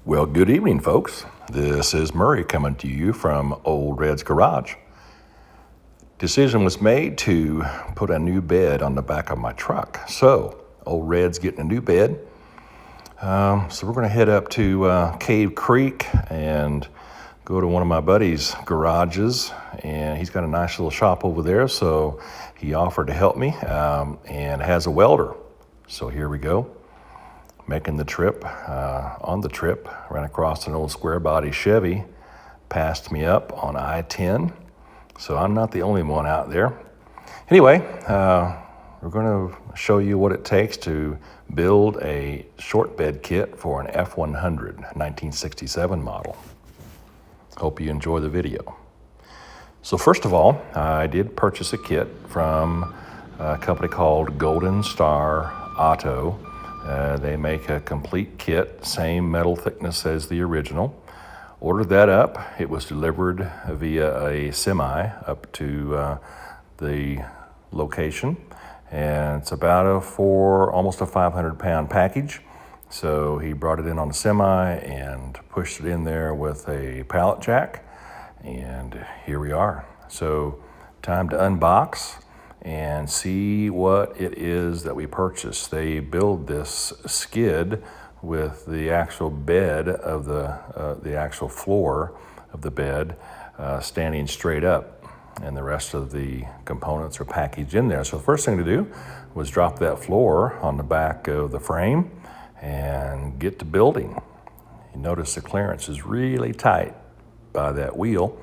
Well, good evening, folks. This is Murray coming to you from Ol'Red's garage. Decision was made to put a new bed on the back of my truck. So, Ol'Red's getting a new bed. So we're going to head up to Cave Creek and go to one of my buddy's garages. And he's got a nice little shop over there, so he offered to help me and has a welder. So here we go. Making the trip. On the trip, ran across an old square body Chevy, passed me up on I-10. So I'm not the only one out there. Anyway, we're going to show you what it takes to build a short bed kit for an F100 1967 model. Hope you enjoy the video. So first of all, I did purchase a kit from a company called Golden Star Auto. They make a complete kit, same metal thickness as the original. Ordered that up. It was delivered via a semi up to the location. And it's about almost a 500-pound package. So he brought it in on a semi and pushed it in there with a pallet jack. And here we are. So time to unbox and see what it is that we purchased. They build this skid with the actual bed of the actual floor of the bed standing straight up, and the rest of the components are packaged in there. So the first thing to do was drop that floor on the back of the frame and get to building. You notice the clearance is really tight by that wheel.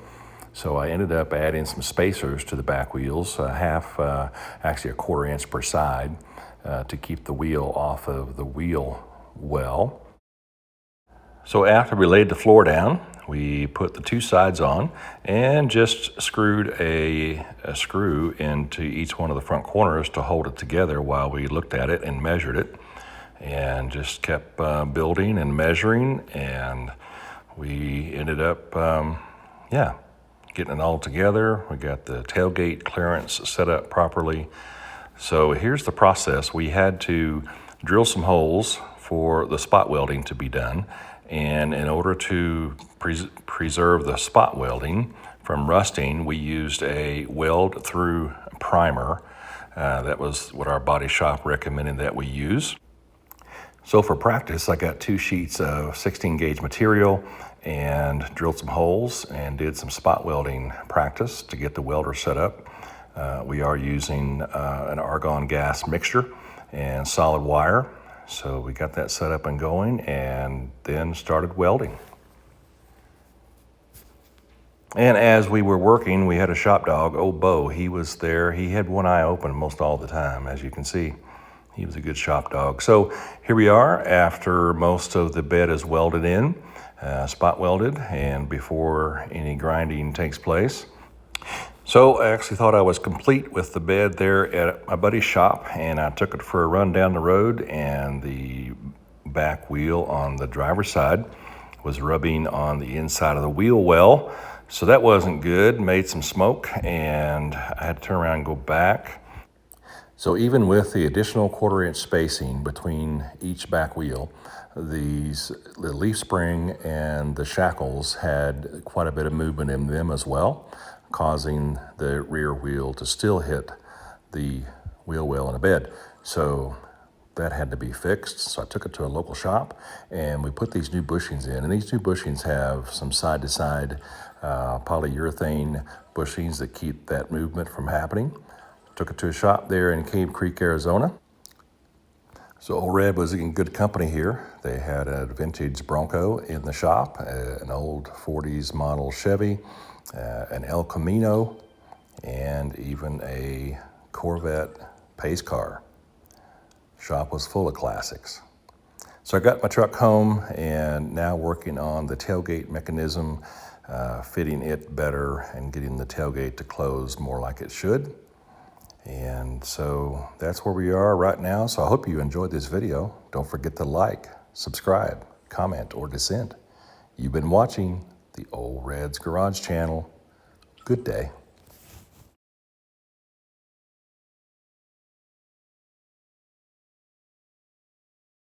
So I ended up adding some spacers to the back wheels, actually a 1/4 inch per side, to keep the wheel off of the wheel well. So after we laid the floor down, we put the two sides on and just screwed a screw into each one of the front corners to hold it together while we looked at it and measured it, and just kept building and measuring, and we ended up, getting it all together. We got the tailgate clearance set up properly. So here's the process. We had to drill some holes for the spot welding to be done. And in order to preserve the spot welding from rusting, we used a weld-through primer. That was what our body shop recommended that we use. So for practice, I got 2 sheets of 16 gauge material and drilled some holes and did some spot welding practice to get the welder set up. We are using an argon gas mixture and solid wire. So we got that set up and going and then started welding. And as we were working, we had a shop dog, old Bo. He was there. He had one eye open most all the time, as you can see. He was a good shop dog. So here we are after most of the bed is welded in, spot welded, and before any grinding takes place. So I actually thought I was complete with the bed there at my buddy's shop, and I took it for a run down the road, and the back wheel on the driver's side was rubbing on the inside of the wheel well. So that wasn't good, made some smoke, and I had to turn around and go back. So even with the additional 1/4 inch spacing between each back wheel, the leaf spring and the shackles had quite a bit of movement in them as well, causing the rear wheel to still hit the wheel well in the bed. So that had to be fixed. So I took it to a local shop and we put these new bushings in. And these new bushings have some side-to-side polyurethane bushings that keep that movement from happening. Took it to a shop there in Cave Creek, Arizona. So Ol'Red was in good company here. They had a vintage Bronco in the shop, an old 40s model Chevy, an El Camino, and even a Corvette pace car. Shop was full of classics. So I got my truck home and now working on the tailgate mechanism, fitting it better and getting the tailgate to close more like it should. And so that's where we are right now. So I hope you enjoyed this video. Don't forget to like, subscribe, comment, or dissent. You've been watching the Ol'Red's Garage channel. Good day.